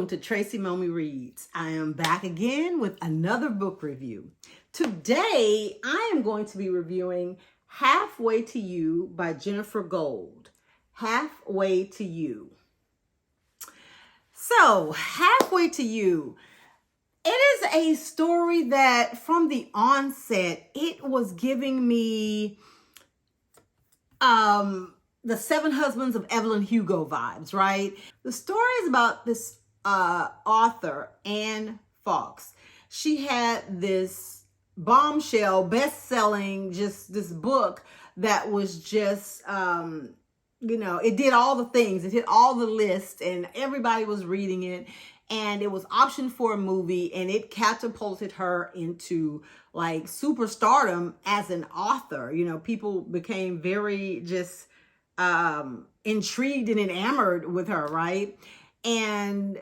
welcome to Tracy Momi Reads. I am back again with another book review. Today, I am going to be reviewing Halfway to You by Jennifer Gold. Halfway to You. So, Halfway to You. It is a story that from the onset, it was giving me the Seven Husbands of Evelyn Hugo vibes, right? The story is about this author, Anne Fawkes. She had this bombshell, best-selling, just this book that was just, it did all the things. It hit all the lists and everybody was reading it. And it was optioned for a movie and it catapulted her into like superstardom as an author. You know, people became very just intrigued and enamored with her, right? And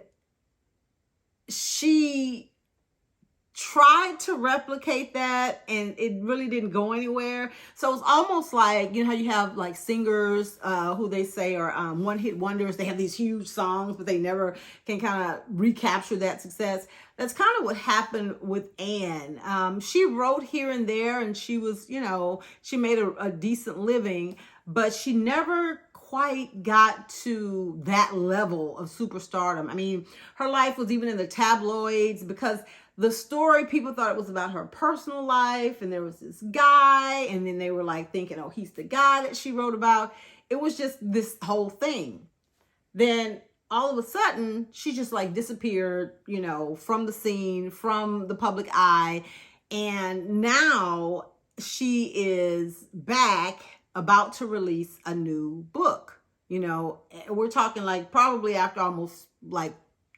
she tried to replicate that and it really didn't go anywhere. So it's almost like, you know how you have like singers who they say are one-hit wonders. They have these huge songs, but they never can kind of recapture that success. That's kind of what happened with Anne. She wrote here and there and she was, she made a decent living, but she never quite got to that level of superstardom. I mean, her life was even in the tabloids because the story, people thought it was about her personal life and there was this guy and then they were like thinking, oh, he's the guy that she wrote about. It was just this whole thing. Then all of a sudden, she just like disappeared, from the scene, from the public eye. And now she is back about to release a new book. We're talking like probably after almost like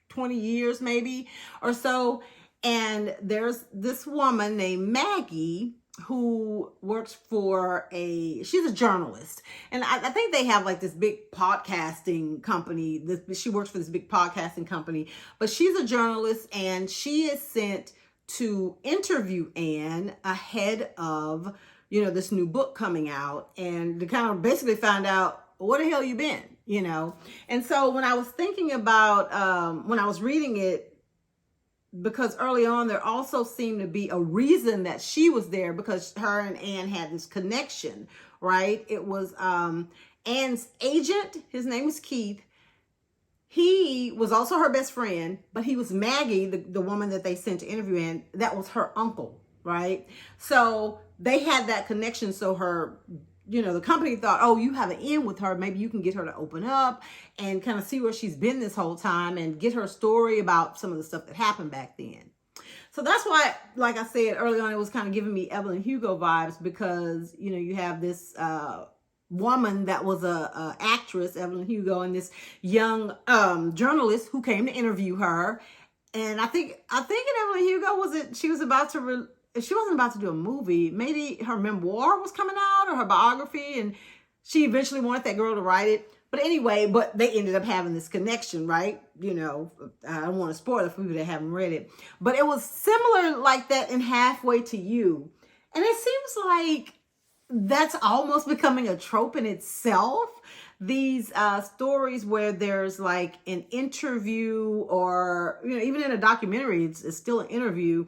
20 years maybe or so. And there's this woman named Maggie who works for she's a journalist. And I think they have like this big podcasting company. She works for this big podcasting company, but she's a journalist and she is sent to interview Anne ahead of, this new book coming out and to kind of basically find out where the hell you been, And so when I was thinking about, when I was reading it, because early on there also seemed to be a reason that she was there because her and Anne had this connection, right? It was Anne's agent. His name was Keith. He was also her best friend, but he was Maggie, the woman that they sent to interview Anne. That was her uncle, right? So they had that connection. So her, the company thought, oh, you have an in with her. Maybe you can get her to open up and kind of see where she's been this whole time and get her story about some of the stuff that happened back then. So that's why, like I said early on, it was kind of giving me Evelyn Hugo vibes because, you have this woman that was a actress, Evelyn Hugo, and this young journalist who came to interview her. And I think in Evelyn Hugo, she wasn't about to do a movie. Maybe her memoir was coming out or her biography, and she eventually wanted that girl to write it. But anyway, they ended up having this connection, right? I don't want to spoil it for people that haven't read it. But it was similar like that in Halfway to You. And it seems like that's almost becoming a trope in itself. These stories where there's like an interview or, even in a documentary, it's still an interview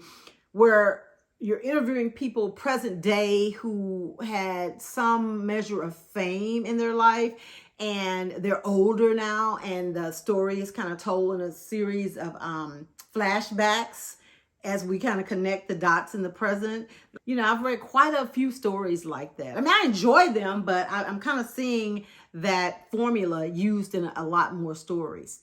where you're interviewing people present day who had some measure of fame in their life and they're older now and the story is kind of told in a series of flashbacks as we kind of connect the dots in the present. I've read quite a few stories like that. I mean, I enjoy them, but I'm kind of seeing that formula used in a lot more stories.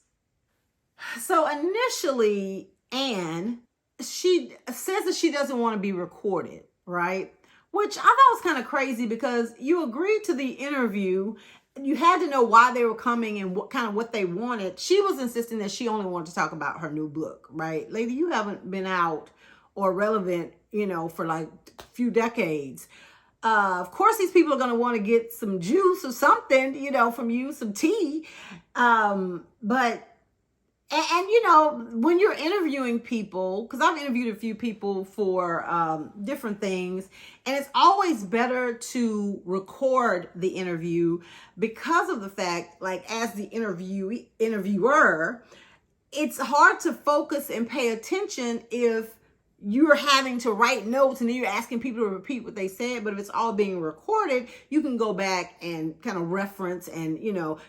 So initially, Anne, she says that she doesn't want to be recorded, right? Which I thought was kind of crazy because you agreed to the interview. You had to know why they were coming and what they wanted. She was insisting that she only wanted to talk about her new book, right? Lady, you haven't been out or relevant, for like a few decades. Of course, these people are going to want to get some juice or something, from you, some tea. But when you're interviewing people, because I've interviewed a few people for different things, and it's always better to record the interview because of the fact, like as the interviewer, it's hard to focus and pay attention if you're having to write notes and then you're asking people to repeat what they said. But if it's all being recorded, you can go back and kind of reference and,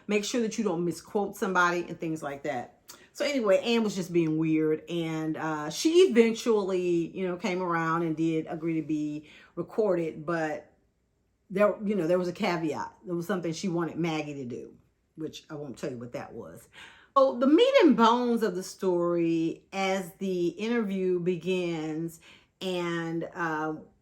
make sure that you don't misquote somebody and things like that. So anyway, Anne was just being weird, and she eventually, came around and did agree to be recorded, but there was a caveat. There was something she wanted Maggie to do, which I won't tell you what that was. So the meat and bones of the story, as the interview begins, and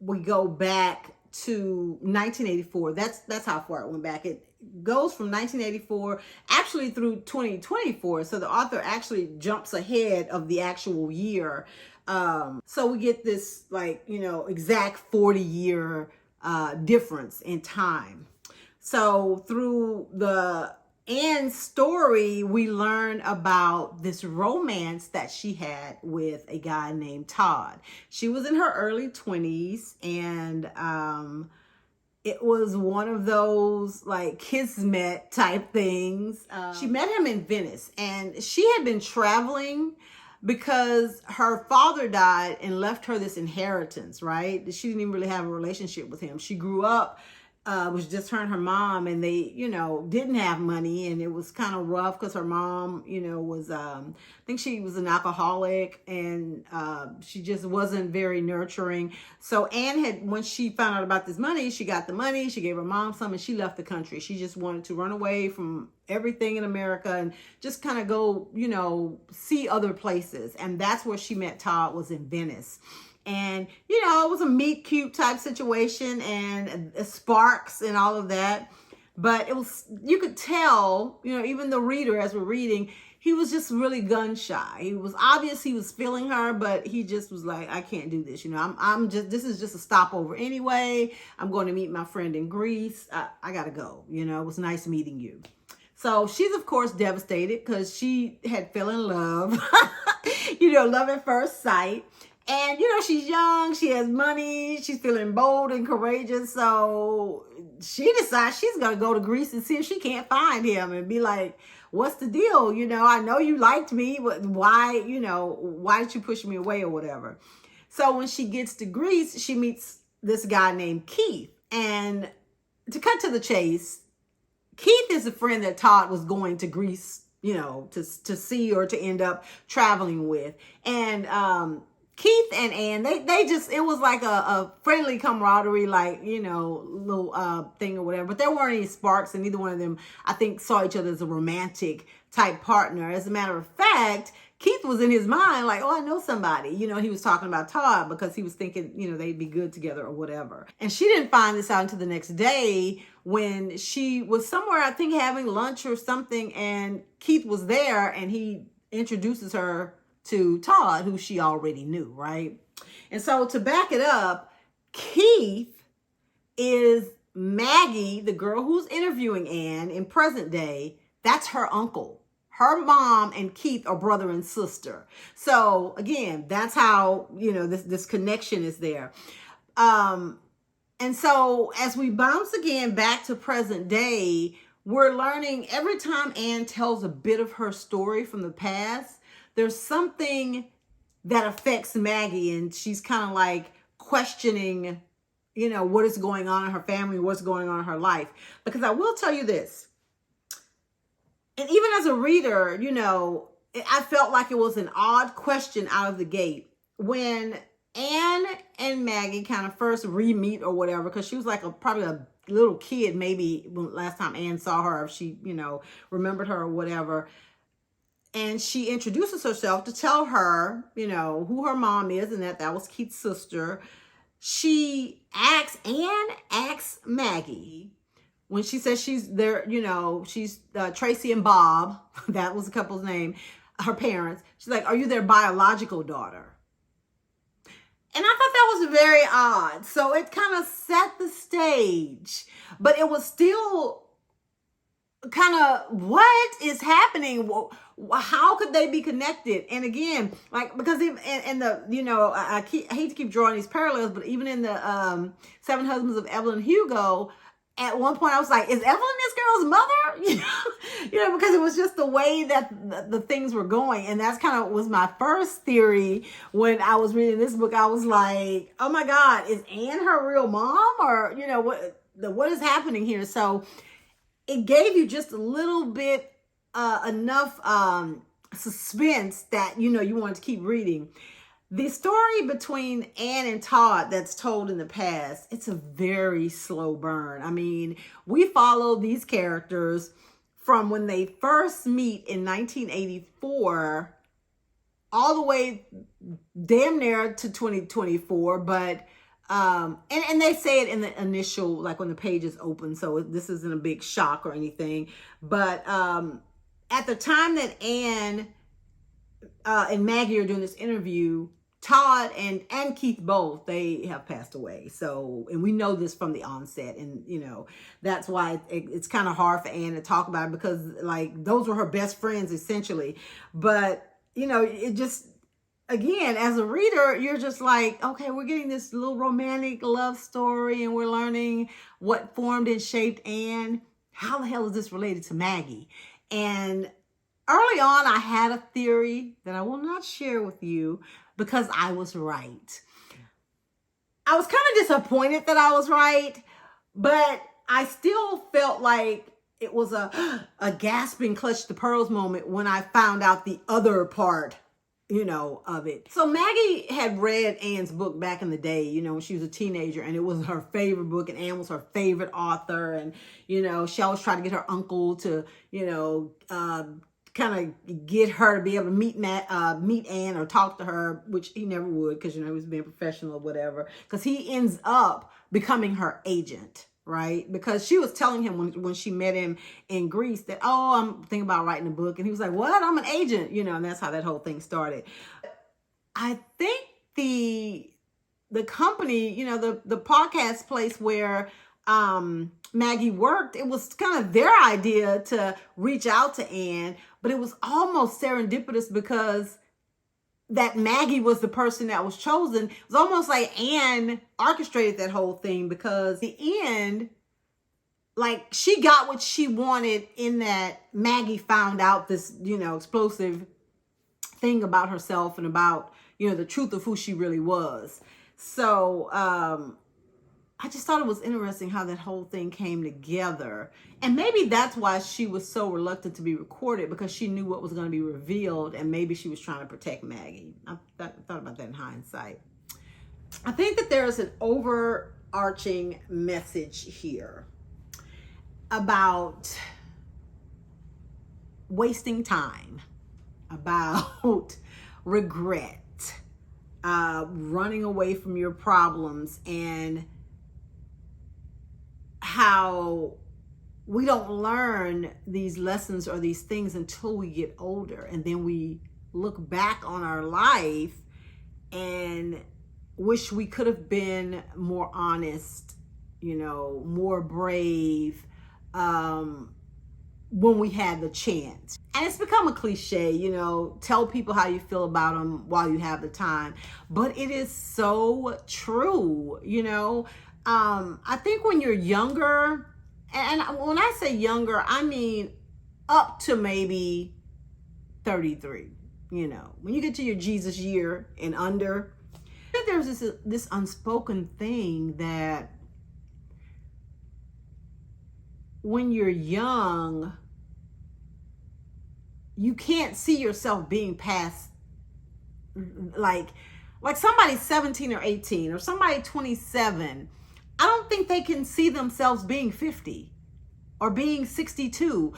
we go back to 1984. That's how far it went back. It goes from 1984 actually through 2024. So the author actually jumps ahead of the actual year. So we get this exact 40-year difference in time. So through the Anne's story, we learn about this romance that she had with a guy named Todd. She was in her early 20s, and it was one of those kismet type things. She met him in Venice, and she had been traveling because her father died and left her this inheritance, right? She didn't even really have a relationship with him. She grew up, was just her and her mom, and they, didn't have money, and it was kind of rough because her mom, was, I think she was an alcoholic, and she just wasn't very nurturing. So Anne when she found out about this money, she got the money, she gave her mom some, and she left the country. She just wanted to run away from everything in America and just kind of go, see other places. And that's where she met Todd, was in Venice. And, it was a meet cute type situation, and sparks and all of that. But you could tell, even the reader, as we're reading, he was just really gun shy. It was obvious he was feeling her, but he just was like, I can't do this. This is just a stopover anyway. I'm going to meet my friend in Greece. I got to go. It was nice meeting you. So she's, of course, devastated because she had fell in love, love at first sight. And, she's young, she has money, she's feeling bold and courageous. So she decides she's going to go to Greece and see if she can't find him and be like, what's the deal? I know you liked me, but why did you push me away or whatever? So when she gets to Greece, she meets this guy named Keith. And to cut to the chase, Keith is a friend that Todd was going to Greece, to see or to end up traveling with. And, Keith and Anne, they just, it was like a friendly camaraderie, little thing or whatever. But there weren't any sparks, and neither one of them, I think, saw each other as a romantic type partner. As a matter of fact, Keith was in his mind like, oh, I know somebody. He was talking about Todd because he was thinking, they'd be good together or whatever. And she didn't find this out until the next day when she was somewhere, I think, having lunch or something, and Keith was there, and he introduces her to Todd, who she already knew, right? And so to back it up, Keith is Maggie, the girl who's interviewing Anne in present day. That's her uncle. Her mom and Keith are brother and sister. So again, that's how, this connection is there. And so as we bounce again back to present day, we're learning every time Anne tells a bit of her story from the past, there's something that affects Maggie, and she's kind of like questioning, what is going on in her family, what's going on in her life. Because I will tell you this, and even as a reader, I felt like it was an odd question out of the gate when Anne and Maggie kind of first re-meet or whatever, because she was like probably a little kid, maybe when last time Anne saw her, if she, remembered her or whatever. And she introduces herself to tell her, who her mom is, and that was Keith's sister. Anne asks Maggie, when she says she's there, she's Tracy and Bob, that was the couple's name, her parents. She's like, are you their biological daughter? And I thought that was very odd. So it kind of set the stage, but it was still kind of, what is happening? How could they be connected? And again, because even in the, I hate to keep drawing these parallels, but even in the 7 Husbands of Evelyn Hugo, at one point I was like, is Evelyn this girl's mother? Because it was just the way that the things were going. And that's kind of was my first theory when I was reading this book. I was like, oh my God, is Anne her real mom? Or, what is happening here? So it gave you just a little bit, enough suspense that, you wanted to keep reading. The story between Anne and Todd that's told in the past, it's a very slow burn. I mean, we follow these characters from when they first meet in 1984 all the way damn near to 2024. But, and they say it in the initial, like when the pages open. So this isn't a big shock or anything. But at the time that Anne and Maggie are doing this interview, Todd and Keith both, they have passed away. So, and we know this from the onset, and that's why it's kind of hard for Anne to talk about it, because like those were her best friends essentially. But it just, again, as a reader, you're just like, okay, we're getting this little romantic love story, and we're learning what formed and shaped Anne. How the hell is this related to Maggie? And early on, I had a theory that I will not share with you because I was right. I was kind of disappointed that I was right, but I still felt like it was a gasping clutch the pearls moment when I found out the other part, of it. So Maggie had read Anne's book back in the day, when she was a teenager, and it was her favorite book, and Anne was her favorite author. And, she always tried to get her uncle to, kind of get her to be able to meet Anne or talk to her, which he never would, because he was being professional or whatever, because he ends up becoming her agent, right? Because she was telling him when she met him in Greece that, oh, I'm thinking about writing a book. And he was like, what? I'm an agent, and that's how that whole thing started. I think the company, the podcast place where Maggie worked, it was kind of their idea to reach out to Anne, but it was almost serendipitous because that Maggie was the person that was chosen. It was almost like Anne orchestrated that whole thing, because the end, like, she got what she wanted in that Maggie found out this, explosive thing about herself and about, the truth of who she really was. So, I just thought it was interesting how that whole thing came together. And maybe that's why she was so reluctant to be recorded, because she knew what was going to be revealed, and maybe she was trying to protect Maggie. I thought about that in hindsight. I think that there's an overarching message here about wasting time, about regret, running away from your problems, and how we don't learn these lessons or these things until we get older. And then we look back on our life and wish we could have been more honest, more brave, when we had the chance. And it's become a cliche, tell people how you feel about them while you have the time. But it is so true, I think when you're younger, and when I say younger, I mean up to maybe 33, when you get to your Jesus year and under, there's this unspoken thing that when you're young, you can't see yourself being past, like somebody 17 or 18 or somebody 27. I don't think they can see themselves being 50 or being 62.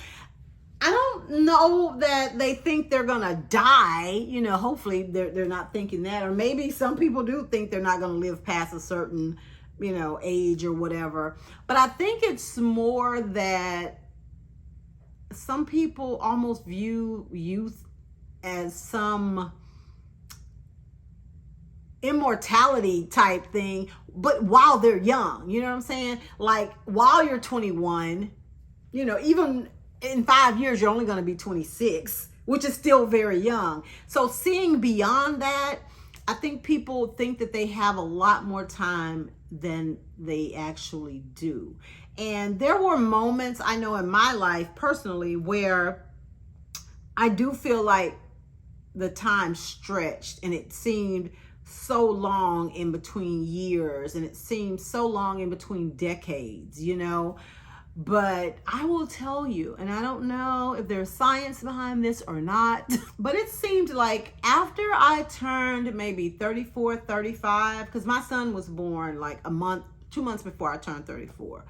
I don't know that they think they're going to die. Hopefully they're not thinking that. Or maybe some people do think they're not going to live past a certain, age or whatever. But I think it's more that some people almost view youth as some immortality type thing, but while they're young, you know what I'm saying? Like while you're 21, even in 5 years, you're only going to be 26, which is still very young. So seeing beyond that, I think people think that they have a lot more time than they actually do. And there were moments I know in my life personally where I do feel like the time stretched and it seemed so long in between years and it seemed so long in between decades, you know. But I will tell you, and I don't know if there's science behind this or not, but it seemed like after I turned maybe 34, 35, because my son was born like a month, 2 months before I turned 34.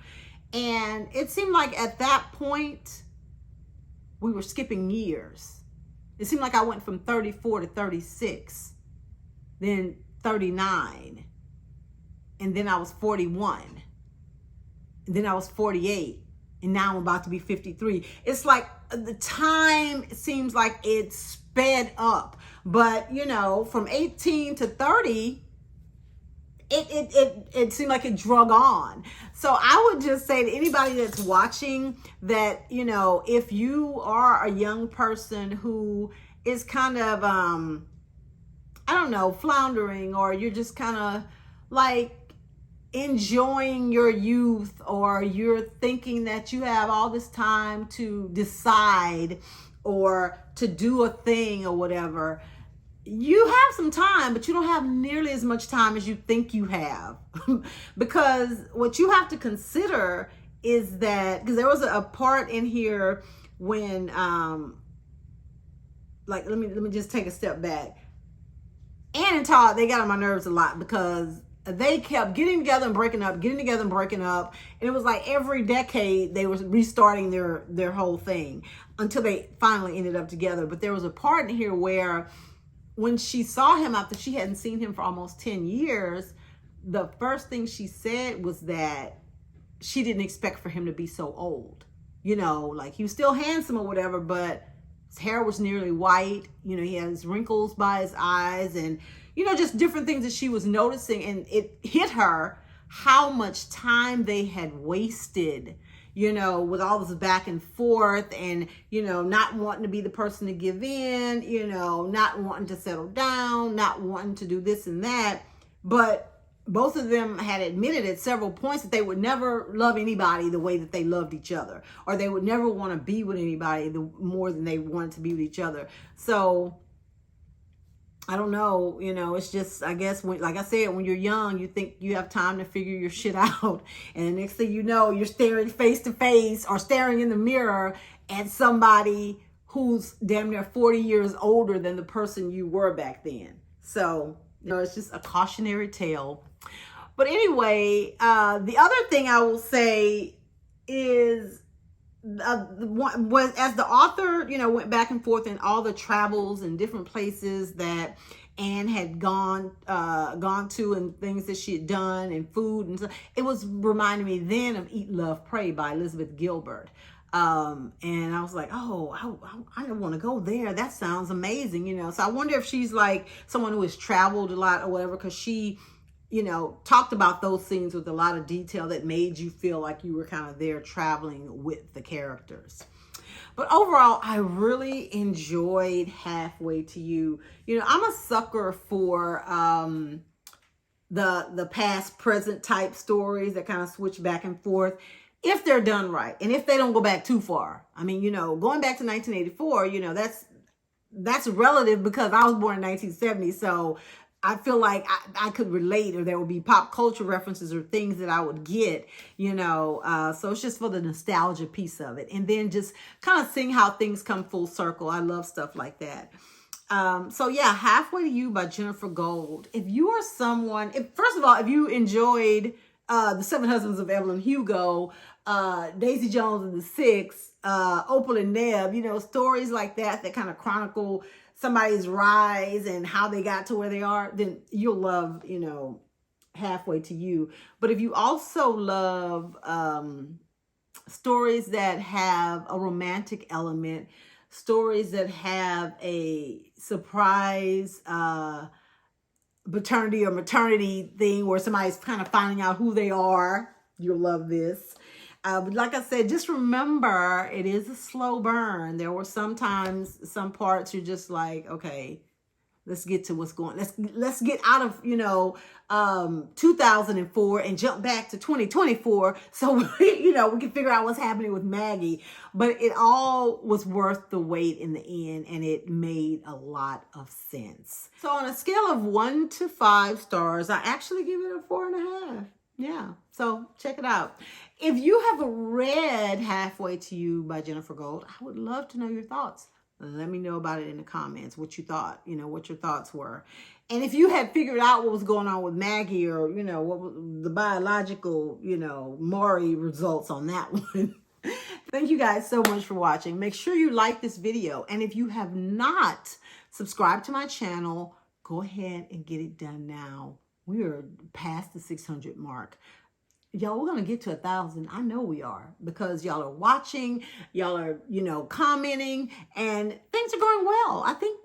And it seemed like at that point, we were skipping years. It seemed like I went from 34 to 36, then 39, and then I was 41. And then I was 48, and now I'm about to be 53. It's like the time seems like it sped up, but you know, from 18 to 30, it seemed like it drug on. So I would just say to anybody that's watching that, you know, if you are a young person who is kind of, I don't know, floundering, or you're just kind of like enjoying your youth, or you're thinking that you have all this time to decide or to do a thing or whatever, you have some time, but you don't have nearly as much time as you think you have. Because what you have to consider is that, because there was a part in here when like let me just take a step back. Ann and Todd, they got on my nerves a lot because they kept getting together and breaking up, getting together and breaking up. And it was like every decade they were restarting their whole thing until they finally ended up together. But there was a part in here where when she saw him after she hadn't seen him for almost 10 years, the first thing she said was that she didn't expect for him to be so old. You know, like he was still handsome or whatever, but his hair was nearly white. You know, he had his wrinkles by his eyes and, you know, just different things that she was noticing. And it hit her how much time they had wasted, you know, with all this back and forth and, you know, not wanting to be the person to give in, you know, not wanting to settle down, not wanting to do this and that. But both of them had admitted at several points that they would never love anybody the way that they loved each other, or they would never want to be with anybody more than they wanted to be with each other. So I don't know, you know, it's just, I guess, when, like I said, when you're young, you think you have time to figure your shit out. And the next thing you know, you're staring face to face or staring in the mirror at somebody who's damn near 40 years older than the person you were back then. So, you know, it's just a cautionary tale. But anyway, the other thing I will say is, was as the author, you know, went back and forth in all the travels and different places that Anne had gone to and things that she had done and food and stuff, it was reminding me then of Eat, Love, Pray by Elizabeth Gilbert. And I was like, oh, I want to go there. That sounds amazing, you know. So I wonder if she's like someone who has traveled a lot or whatever, because she, you know, talked about those scenes with a lot of detail that made you feel like you were kind of there traveling with the characters. But overall, I really enjoyed Halfway to You. You know, I'm a sucker for the past present type stories that kind of switch back and forth, if they're done right and if they don't go back too far. I mean, you know, going back to 1984, you know, that's relative because I was born in 1970. So I feel like I could relate, or there would be pop culture references or things that I would get, you know. So it's just for the nostalgia piece of it. And then just kind of seeing how things come full circle. I love stuff like that. So yeah, Halfway to You by Jennifer Gold. If you are someone, first of all, if you enjoyed The Seven Husbands of Evelyn Hugo, Daisy Jones and the Six, Opal and Neb, you know, stories like that kind of chronicle somebody's rise and how they got to where they are, then you'll love, you know, Halfway to You. But if you also love stories that have a romantic element, stories that have a surprise paternity or maternity thing where somebody's kind of finding out who they are, you'll love this. But like I said, just remember, it is a slow burn. There were sometimes some parts you're just like, okay, Let's get to what's going. Let's get out of 2004 and jump back to 2024, so we can figure out what's happening with Maggie. But it all was worth the wait in the end, and it made a lot of sense. So on a scale of 1 to 5 stars, I actually give it a 4.5. Yeah, so check it out. If you have read Halfway to You by Jennifer Gold, I would love to know your thoughts. Let me know about it in the comments, what you thought, what your thoughts were. And if you had figured out what was going on with Maggie, or, what was the biological, Maury results on that one. Thank you guys so much for watching. Make sure you like this video. And if you have not subscribed to my channel, go ahead and get it done now. We are past the 600 mark. Y'all, we're going to get to 1,000. I know we are, because y'all are watching, y'all are, commenting, and things are going well. I think,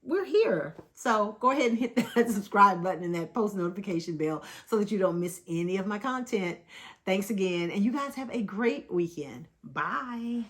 we're here. So go ahead and hit that subscribe button and that post notification bell so that you don't miss any of my content. Thanks again. And you guys have a great weekend. Bye.